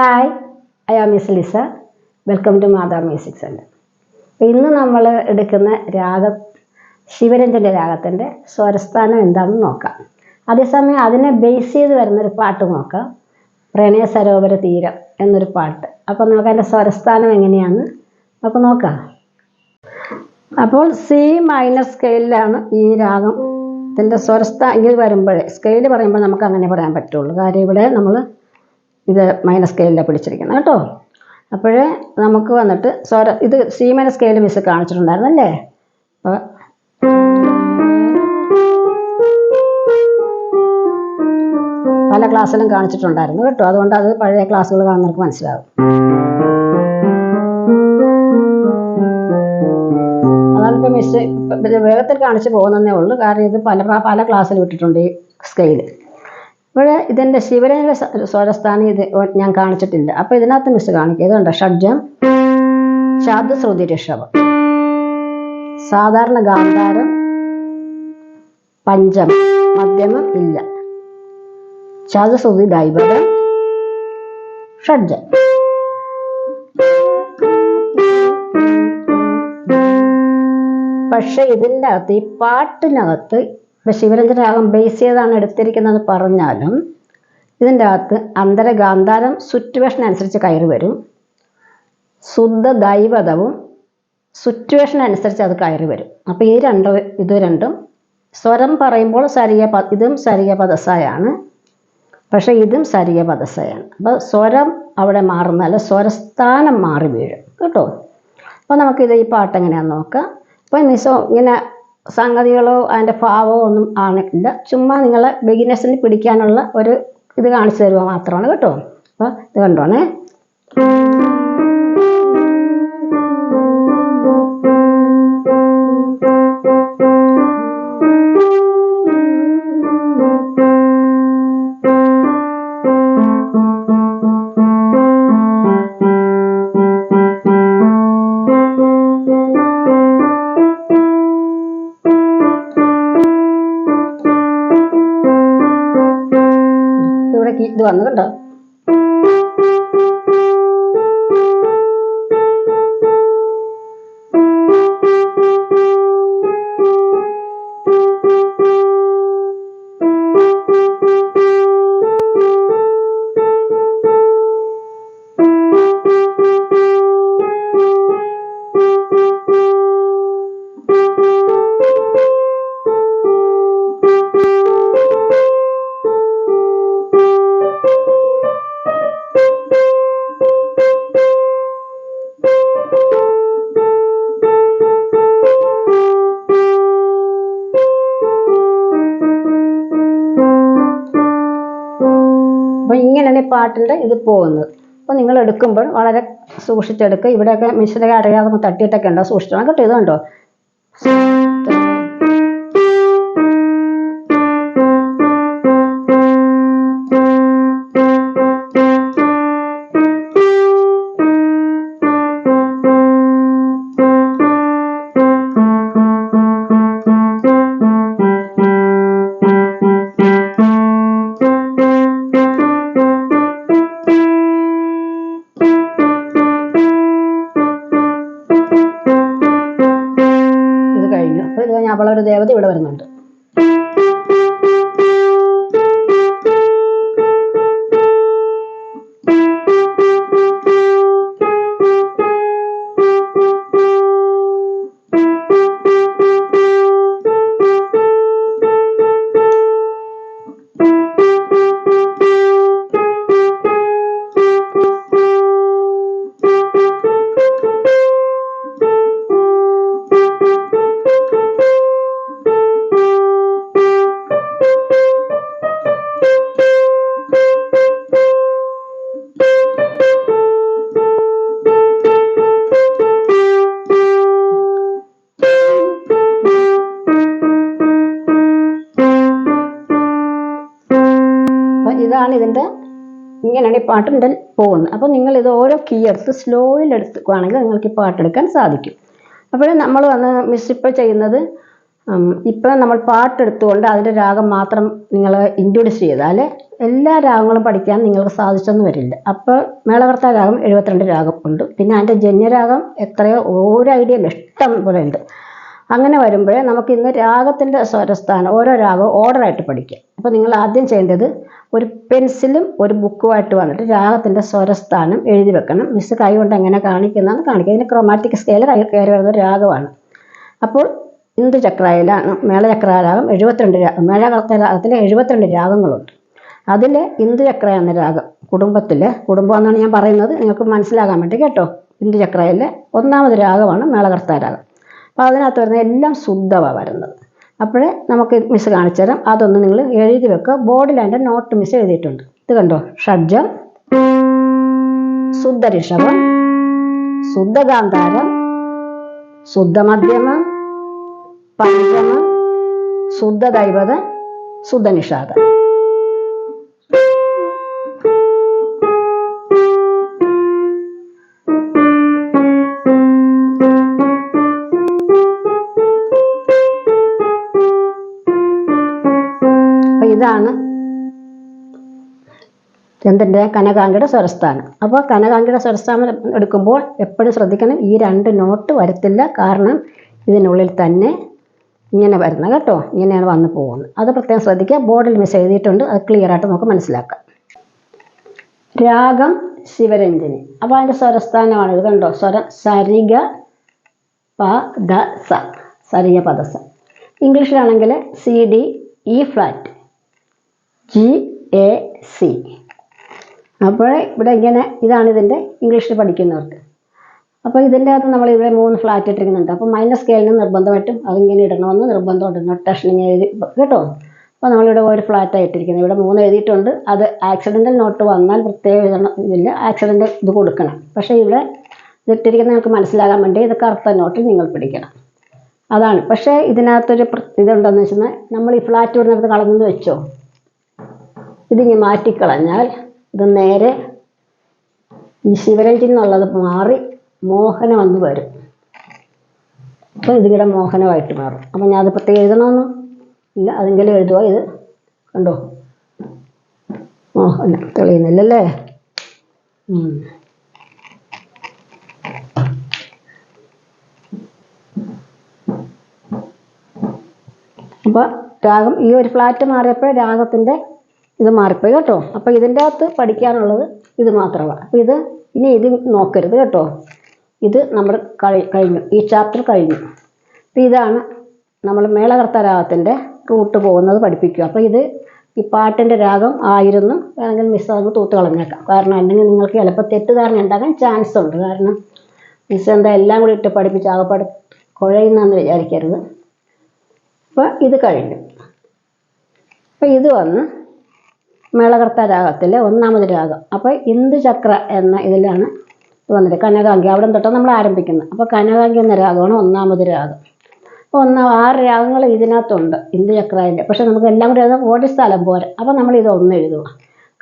Hi, I am miss Lisa. Welcome to Matha music centre. ഇന്ന് നമ്മൾ എടുക്കുന്ന രാഗം ശിവരഞ്ജൻ്റെ രാഗത്തിൻ്റെ സ്വരസ്ഥാനം എന്താണെന്ന് നോക്കാം. അതേസമയം അതിനെ ബേസ് ചെയ്ത് വരുന്നൊരു പാട്ട് നോക്കാം, പ്രണയ സരോവര തീരം എന്നൊരു പാട്ട്. അപ്പോൾ നമുക്ക് അതിൻ്റെ സ്വരസ്ഥാനം എങ്ങനെയാണെന്ന് നമുക്ക് നോക്കാം. അപ്പോൾ സി മൈനർ സ്കെയിലാണ് ഈ രാഗം. ഇതിൻ്റെ ഇത് വരുമ്പോഴേ സ്കെയിൽ പറയുമ്പോൾ നമുക്ക് അങ്ങനെ പറയാൻ പറ്റുള്ളൂ. കാര്യം ഇവിടെ നമ്മൾ ഇത് മൈനർ സ്കെയിലാണ് പിടിച്ചിരിക്കുന്നത് കേട്ടോ. അപ്പോഴേ നമുക്ക് വന്നിട്ട് ഇത് സി മൈനർ സ്കെയിൽ മിസ് കാണിച്ചിട്ടുണ്ടായിരുന്നല്ലേ. അപ്പോൾ പല ക്ലാസ്സിലും കാണിച്ചിട്ടുണ്ടായിരുന്നു കേട്ടോ. അതുകൊണ്ട് അത് പഴയ ക്ലാസ്സുകൾ കാണുന്നവർക്ക് മനസ്സിലാവും. അതാണിപ്പോൾ മിസ് വേഗത്തിൽ കാണിച്ച് പോകുന്നതേ ഉള്ളൂ. കാരണം ഇത് പല ക്ലാസ്സിൽ വിട്ടിട്ടുണ്ട് ഈ സ്കെയിൽ. അപ്പോൾ ഇതിൻ്റെ ശിവരഞ്ജന സ്വരസ്ഥാനം ഇത് ഞാൻ കാണിച്ചിട്ടില്ല. അപ്പോൾ ഇതിനകത്ത് മിസ് കാണിക്കുക. ഇതുണ്ട് ഷഡ്ജം, ശാബ്ദ ശ്രുതി ഋഷഭം, സാധാരണ ഗാന്ധാരം, പഞ്ചമം, മധ്യമം ഇല്ല, ശാബ്ദ ശ്രുതി ദൈവതം, ഷഡ്ജം. പക്ഷെ ഇതിൻ്റെ അകത്ത് ഈ പാട്ടിനകത്ത് ഇപ്പം ശിവരഞ്ജന രാഗം ബേസ് ചെയ്താണ് എടുത്തിരിക്കുന്നത് പറഞ്ഞാലും ഇതിൻ്റെ അകത്ത് അന്തരഗാന്ധാരം സിറ്റുവേഷൻ അനുസരിച്ച് കയറി വരും, ശുദ്ധ ദൈവതവും സിറ്റുവേഷൻ അനുസരിച്ച് അത് കയറി വരും. അപ്പോൾ ഇത് രണ്ടും സ്വരം പറയുമ്പോൾ ഇതും സരിഗ പദസായാണ്, പക്ഷേ ഇതും സരിഗ പദസയാണ്. അപ്പോൾ സ്വരം അവിടെ മാറുന്നാൽ സ്വരസ്ഥാനം മാറി വീഴും കേട്ടോ. അപ്പോൾ നമുക്കിത് ഈ പാട്ട് എങ്ങനെയാണെന്ന് നോക്കാം. അപ്പോൾ മിസ്സോ ഇങ്ങനെ സംഗതികളോ അതിൻ്റെ ഭാവമോ ഒന്നും ആണില്ല, ചുമ്മാ നിങ്ങളെ ബിഗിനേഴ്സിന് പിടിക്കാനുള്ള ഒരു ഇത് കാണിച്ചു തരുക മാത്രമാണ് കേട്ടോ. അപ്പോൾ ഇത് കണ്ടോണേ. ഇത് വന്നു കണ്ടോ. അപ്പോൾ ഇങ്ങനെയാണ് ഈ പാട്ടിൻ്റെ ഇത് പോകുന്നത്. അപ്പോൾ നിങ്ങൾ എടുക്കുമ്പോൾ വളരെ സൂക്ഷിച്ചെടുക്കുക. ഇവിടെയൊക്കെ മിശ്ര അറിയാതെ തട്ടിയിട്ടൊക്കെ ഉണ്ടോ, സൂക്ഷിച്ചോണം കേട്ടോ. ഇതുണ്ടോ അവളൊരു ദേവത ഇവിടെ വരുന്നുണ്ട്. ഇതാണ് ഇതിൻ്റെ ഇങ്ങനെയാണ് ഈ പാട്ടിൻ്റെ പോകുന്നത്. അപ്പോൾ നിങ്ങൾ ഇത് ഓരോ കീ എടുത്ത് സ്ലോയിൽ എടുക്കുകയാണെങ്കിൽ നിങ്ങൾക്ക് ഈ പാട്ടെടുക്കാൻ സാധിക്കും. അപ്പോൾ നമ്മൾ വന്ന് മിസ് ഇപ്പോൾ ചെയ്യുന്നത് ഇപ്പോൾ നമ്മൾ പാട്ടെടുത്തുകൊണ്ട് അതിൻ്റെ രാഗം മാത്രം നിങ്ങൾ ഇൻട്രൊഡ്യൂസ് ചെയ്താൽ എല്ലാ രാഗങ്ങളും പഠിക്കാൻ നിങ്ങൾക്ക് സാധിച്ചെന്ന് വരില്ല. അപ്പോൾ മേളകർത്താ രാഗം 72 രാഗം ഉണ്ട്. പിന്നെ അതിൻ്റെ ജന്യരാഗം എത്രയോ ഓരോ ഐഡിയ ഇല്ല, ഇഷ്ടം പോലെ ഉണ്ട്. അങ്ങനെ വരുമ്പോഴേ നമുക്ക് ഇന്ന് രാഗത്തിൻ്റെ സ്വരസ്ഥാനം ഓരോ രാഗവും ഓർഡറായിട്ട് പഠിക്കാം. അപ്പോൾ നിങ്ങൾ ആദ്യം ചെയ്യേണ്ടത് ഒരു പെൻസിലും ഒരു ബുക്കുമായിട്ട് വന്നിട്ട് രാഗത്തിൻ്റെ സ്വരസ്ഥാനം എഴുതി വെക്കണം. മിസ് കൈ കൊണ്ട് എങ്ങനെ കാണിക്കുന്നതെന്ന് കാണിക്കുക. ഇതിന് ക്രോമാറ്റിക് സ്കെയിൽ കയറി വരുന്ന രാഗമാണ്. അപ്പോൾ ഇന്ദുചക്രയിലാണ് മേളചക്രരാഗം 72 മേളകർത്ത രാഗത്തിൽ 72 രാഗങ്ങളുണ്ട്. അതിൽ ഇന്ദുചക്ര എന്ന രാഗം കുടുംബം എന്നാണ് ഞാൻ പറയുന്നത്, നിങ്ങൾക്ക് മനസ്സിലാകാൻ വേണ്ടി കേട്ടോ. ഇന്ദുചക്രയിലെ 1ാമത് രാഗമാണ് മേളകർത്ത രാഗം. അപ്പോൾ അതിനകത്ത് വരുന്ന എല്ലാം ശുദ്ധമാണ് വരുന്നത്. അപ്പോഴേ നമുക്ക് മിസ് കാണിച്ചു തരാം. അതൊന്ന് നിങ്ങൾ എഴുതി വെക്കുക. ബോർഡിൽ അതിൻ്റെ നോട്ട് മിസ് എഴുതിയിട്ടുണ്ട്. ഇത് കണ്ടോ, ഷഡ്ജം, ശുദ്ധ ഋഷഭം, ശുദ്ധ ഗാന്ധാരം, ശുദ്ധ മധ്യമം, പഞ്ചമം, ശുദ്ധ ദൈവതം, ശുദ്ധ നിഷാദം. ഇതാണ് എന്തിൻ്റെ കനകാംഗിയുടെ സ്വരസ്ഥാനം. അപ്പോൾ കനകാംഗിയുടെ സ്വരസ്ഥാനം എടുക്കുമ്പോൾ എപ്പോഴും ശ്രദ്ധിക്കണം, ഈ 2 നോട്ട് വരത്തില്ല. കാരണം ഇതിനുള്ളിൽ തന്നെ ഇങ്ങനെ വരുന്ന കേട്ടോ, ഇങ്ങനെയാണ് വന്നു പോകുന്നത്. അത് പ്രത്യേകം ശ്രദ്ധിക്കുക. ബോർഡിൽ മിസ് എഴുതിയിട്ടുണ്ട്, അത് ക്ലിയർ ആയിട്ട് നമുക്ക് മനസ്സിലാക്കാം. രാഗം ശിവരഞ്ജിനി. അപ്പോൾ അതിൻ്റെ സ്വരസ്ഥാനമാണ് ഇത് കണ്ടോ, സ്വരം സരിഗ പദ സ, സരിഗ പദ സ. ഇംഗ്ലീഷിലാണെങ്കിൽ CD E ഫ്ലാറ്റ് GAC. അപ്പോൾ ഇവിടെ ഇങ്ങനെ ഇതാണ് ഇതിൻ്റെ ഇംഗ്ലീഷിൽ പഠിക്കുന്നവർക്ക്. അപ്പോൾ ഇതിൻ്റെ അകത്ത് നമ്മൾ ഇവിടെ 3 ഫ്ലാറ്റ് ഇട്ടിരിക്കുന്നുണ്ട്. അപ്പോൾ മൈനസ് സ്കെയിലിന് നിർബന്ധമായിട്ടും അതിങ്ങനെ ഇടണമെന്ന് നിർബന്ധമുണ്ട്. നൊട്ടേഷൻ ഇങ്ങനെ എഴുതി കേട്ടോ. അപ്പോൾ നമ്മളിവിടെ ഒരു ഫ്ലാറ്റായി ഇട്ടിരിക്കുന്നത്. ഇവിടെ 3 എഴുതിയിട്ടുണ്ട്. അത് ആക്സിഡൻ്റൽ നോട്ട് വന്നാൽ പ്രത്യേകം എഴുതണം, ഇതില്ല ആക്സിഡൻ്റ് ഇത് കൊടുക്കണം. പക്ഷേ ഇവിടെ ഇതിട്ടിരിക്കുന്നത് നിങ്ങൾക്ക് മനസ്സിലാകാൻ വേണ്ടി ഇത് കറുത്ത നോട്ടിൽ നിങ്ങൾ പിടിക്കണം, അതാണ്. പക്ഷേ ഇതിനകത്തൊരു ഇതുണ്ടെന്ന് വെച്ചാൽ നമ്മൾ ഈ ഫ്ലാറ്റ് വരുന്നിടത്ത് കളഞ്ഞെന്ന് വെച്ചോ, ഇതിങ്ങനെ മാറ്റിക്കളഞ്ഞാൽ ഇത് നേരെ ഈ ശിവരഞ്ജിനി എന്നുള്ളത് മാറി മോഹനം എന്ന് വരും. അപ്പോൾ ഇതിവിടെ മോഹനമായിട്ട് മാറും. അപ്പം ഞാൻ അത് പ്രത്യേകം എഴുതണമെന്നും ഇല്ല, അതെങ്കിലും എഴുതുക. ഇത് കണ്ടോ, മോഹനം തെളിയുന്നില്ലല്ലേ. അപ്പോൾ രാഗം ഈ ഒരു ഫ്ലാറ്റ് മാറിയപ്പോൾ രാഗത്തിൻ്റെ ഇത് മാറിപ്പോയി കേട്ടോ. അപ്പോൾ ഇതിൻ്റെ അകത്ത് പഠിക്കാനുള്ളത് ഇത് മാത്രമാണ്. അപ്പോൾ ഇനി ഇത് നോക്കരുത് കേട്ടോ. ഇത് നമ്മൾ കഴിഞ്ഞു, ഈ ചാപ്റ്റർ കഴിഞ്ഞു. അപ്പോൾ ഇതാണ് നമ്മൾ മേളകർത്ത രാഗത്തിൻ്റെ റൂട്ട് പോകുന്നത് പഠിപ്പിക്കുക. അപ്പോൾ ഈ പാട്ടിൻ്റെ രാഗം ആയിരുന്നു വേണമെങ്കിൽ മിസ് അതൊന്ന് തൂത്ത് കളഞ്ഞേക്കാം. കാരണം അല്ലെങ്കിൽ നിങ്ങൾക്ക് ചിലപ്പോൾ തെറ്റിദ്ധാരണ ഉണ്ടാകാൻ ചാൻസ് ഉണ്ട്. കാരണം മിസ് എന്താ എല്ലാം കൂടി ഇട്ട് പഠിപ്പിച്ച് ആകപ്പാട് കുഴയുന്നതെന്ന് വിചാരിക്കരുത്. അപ്പോൾ ഇത് കഴിഞ്ഞു. അപ്പോൾ ഇത് വന്ന് മേളകർത്ത രാഗത്തിലെ 1ാമത് രാഗം. അപ്പോൾ ഇന്ദുചക്ര എന്ന ഇതിലാണ് വന്നിട്ട് കനകാംഗി, അവിടെ തൊട്ടാണ് നമ്മൾ ആരംഭിക്കുന്നത്. അപ്പോൾ കനകാംഗി എന്ന രാഗമാണ് 1ാമത് രാഗം. അപ്പോൾ 6 രാഗങ്ങൾ ഇതിനകത്തുണ്ട് ഇന്ദുചക്രൻ്റെ. പക്ഷേ നമുക്ക് എല്ലാം കൂടി എഴുതാൻ ഒരു സ്ഥലം പോരാ. അപ്പോൾ നമ്മൾ ഇതൊന്ന് എഴുതുക.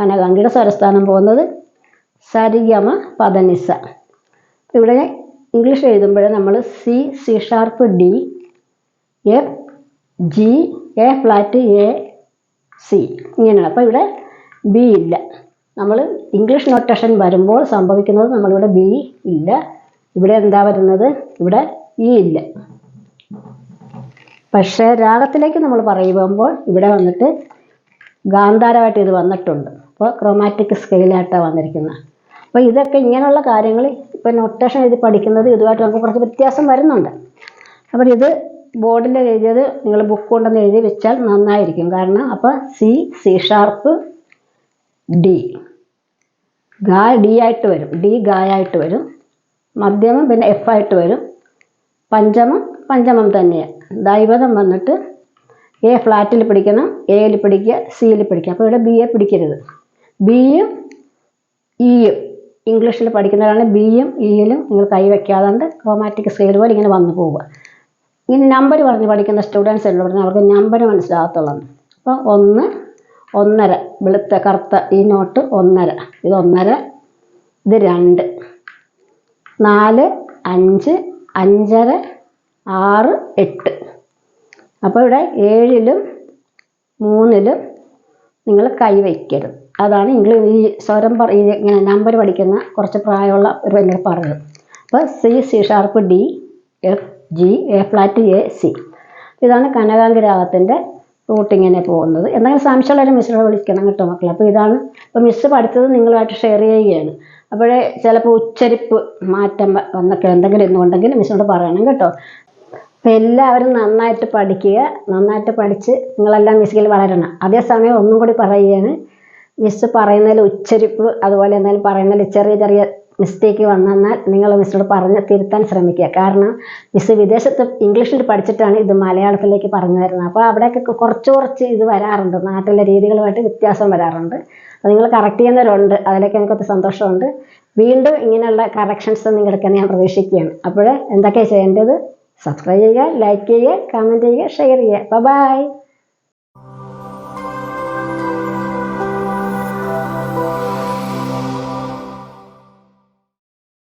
കനകാംഗിയുടെ സ്വരസ്ഥാനം പോകുന്നത് സരിഗമ പദനിസ. ഇവിടെ ഇംഗ്ലീഷ് എഴുതുമ്പോൾ നമ്മൾ C sharp D, F G, A flat A C ഇങ്ങനെയാണ്. അപ്പോൾ ഇവിടെ B ഇല്ല. നമ്മൾ ഇംഗ്ലീഷ് നൊട്ടേഷൻ വരുമ്പോൾ സംഭവിക്കുന്നത് നമ്മളിവിടെ B ഇല്ല. ഇവിടെ എന്താ വരുന്നത്, ഇവിടെ E ഇല്ല. പക്ഷേ രാഗത്തിലേക്ക് നമ്മൾ പറയുമ്പോൾ ഇവിടെ വന്നിട്ട് ഗാന്ധാരമായിട്ട് ഇത് വന്നിട്ടുണ്ട്. അപ്പോൾ ക്രോമാറ്റിക് സ്കെയിലായിട്ടാണ് വന്നിരിക്കുന്നത്. അപ്പോൾ ഇതൊക്കെ ഇങ്ങനെയുള്ള കാര്യങ്ങൾ ഇപ്പോൾ നൊട്ടേഷൻ എഴുതി പഠിക്കുന്നത് ഇതുമായിട്ട് നമുക്ക് കുറച്ച് വ്യത്യാസം വരുന്നുണ്ട്. അപ്പോൾ ഇത് ബോർഡിൽ എഴുതിയത് നിങ്ങൾ ബുക്ക് കൊണ്ടുവന്ന് എഴുതി വെച്ചാൽ നന്നായിരിക്കും. കാരണം അപ്പോൾ C ഷാർപ്പ് D, ഗാ D ആയിട്ട് വരും, D ഗായായിട്ട് വരും. മധ്യമം പിന്നെ F ആയിട്ട് വരും. പഞ്ചമം തന്നെയാണ്. ദൈവതം വന്നിട്ട് A ഫ്ലാറ്റിൽ പിടിക്കണം, Aയിൽ പിടിക്കുക, Cയിൽ പിടിക്കുക. അപ്പോൾ ഇവിടെ B പിടിക്കരുത്. Bയും Eയും ഇംഗ്ലീഷിൽ പഠിക്കുന്നവരാണ്. Bയും Eയിലും നിങ്ങൾ കൈ വയ്ക്കാതെ ക്രോമാറ്റിക് സ്കെയിൽ പോലെ ഇങ്ങനെ വന്നു പോവുക. ഇങ്ങനെ നമ്പർ പറഞ്ഞ് പഠിക്കുന്ന സ്റ്റുഡൻസ് ഉണ്ട്, പറഞ്ഞാൽ അവർക്ക് നമ്പർ മനസ്സിലാകത്തുള്ളൂ. അപ്പോൾ 1, 1.5 വെളുത്ത കറുത്ത ഈ നോട്ട് 1.5, ഇത് 1.5, ഇത് 2, 4, 5, 5.5, 6, 8. അപ്പോൾ ഇവിടെ 7ലും 3ലും നിങ്ങൾ കൈ വയ്ക്കരുത്. അതാണ് ഈ സ്വരം ഇങ്ങനെ നമ്പർ പഠിക്കുന്ന കുറച്ച് പ്രായമുള്ള ഒരു എന്നോട് പറഞ്ഞത്. അപ്പോൾ C sharp D F G A flat A C. ഇതാണ് കനകാംഗി രാഗത്തിൻ്റെ റൂട്ട് ഇങ്ങനെ പോകുന്നത്. എന്തെങ്കിലും സംശയമുള്ളവരെ മിസ്സിനോട് വിളിക്കണം കേട്ടോ മക്കളെ. അപ്പോൾ ഇതാണ് ഇപ്പോൾ മിസ്സ് പഠിച്ചത് നിങ്ങളുമായിട്ട് ഷെയർ ചെയ്യുകയാണ്. അപ്പോഴേ ചിലപ്പോൾ ഉച്ചരിപ്പ് മാറ്റം വന്നൊക്കെ എന്തെങ്കിലും ഇന്നുണ്ടെങ്കിൽ മിസ്സിനോട് പറയണം കേട്ടോ. അപ്പോൾ എല്ലാവരും നന്നായിട്ട് പഠിക്കുക. നന്നായിട്ട് പഠിച്ച് നിങ്ങളെല്ലാം മിസ്സിൽ വളരണം. അതേസമയം ഒന്നും കൂടി പറയുകയാണ്, മിസ്സ് പറയുന്നതിൽ ഉച്ചരിപ്പ് അതുപോലെ എന്തെങ്കിലും പറയുന്നതിൽ ചെറിയ ചെറിയ മിസ്റ്റേക്ക് വന്നാൽ നിങ്ങൾ മിസ്സിനോട് പറഞ്ഞ് തിരുത്താൻ ശ്രമിക്കുക. കാരണം മിസ്സ് വിദേശത്ത് ഇംഗ്ലീഷിൽ പഠിച്ചിട്ടാണ് ഇത് മലയാളത്തിലേക്ക് പറഞ്ഞു തരുന്നത്. അപ്പോൾ അവിടെയൊക്കെ കുറച്ച് ഇത് വരാറുണ്ട്, നാട്ടിലെ രീതികളുമായിട്ട് വ്യത്യാസം വരാറുണ്ട്. അത് നിങ്ങൾ കറക്റ്റ് ചെയ്യുന്നവരുണ്ട്, അതിലൊക്കെ എനിക്കൊക്കെ സന്തോഷമുണ്ട്. വീണ്ടും ഇങ്ങനെയുള്ള കറക്ഷൻസ് നിങ്ങൾക്ക് ഞാൻ പ്രതീക്ഷിക്കുകയാണ്. അപ്പോൾ എന്തൊക്കെയാണ് ചെയ്യേണ്ടത്? സബ്സ്ക്രൈബ് ചെയ്യുക, ലൈക്ക് ചെയ്യുക, കമൻറ്റ് ചെയ്യുക, ഷെയർ ചെയ്യുക. ബൈ.